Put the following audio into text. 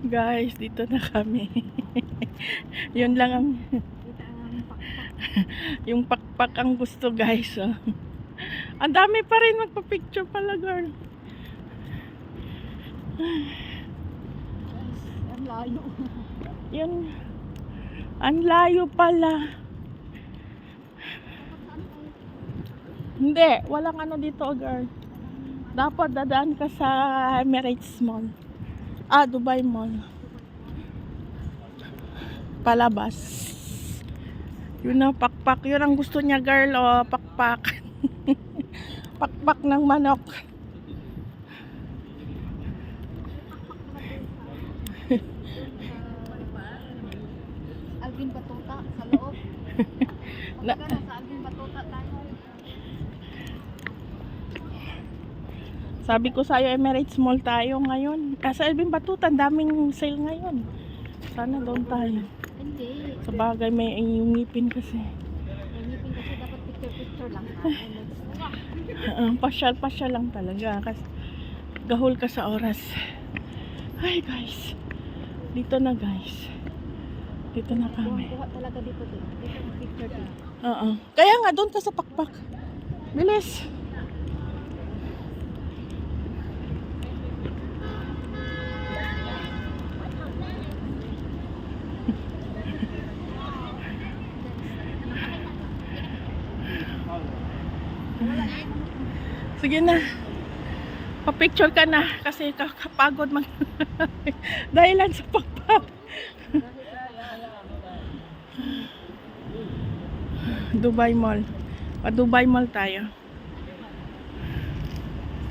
Guys, dito na kami. Yun lang ang yung pakpak ang gusto, guys. Oh. Ang dami pa rin magpa-picture pala, girl. Ang layo. Yun. Ang layo pala. Hindi, walang ano dito, girl. Dapat dadaan ka sa Emirates Mall. Dubai Mall. Palabas. Yun na, pakpak. Yun ang gusto niya, girl. O, pakpak. Pakpak ng manok. Alvin Batuta sa loob. Na, Sa Alvin Batuta tayo. sabi ko sa'yo, Emirates Mall tayo ngayon. Sa Alvin Batuta, daming sale ngayon. Sana doon tayo. Hindi. Sa bagay, may yung ngipin kasi. Ngipin kasi dapat picture-picture lang tayo. Pasyal-pasyal lang talaga. Kasi gahol ka sa oras. Ay, guys. Dito na, guys. Dito na kami. Kuha talaga dito din. Dito ang picture din. Kaya nga, doon ka sa pakpak. Bilis. Sige na. Pa-picture ka na kasi kakapagod mag dahilan sa pakpak. Dubai Mall. Pa Dubai Mall tayo.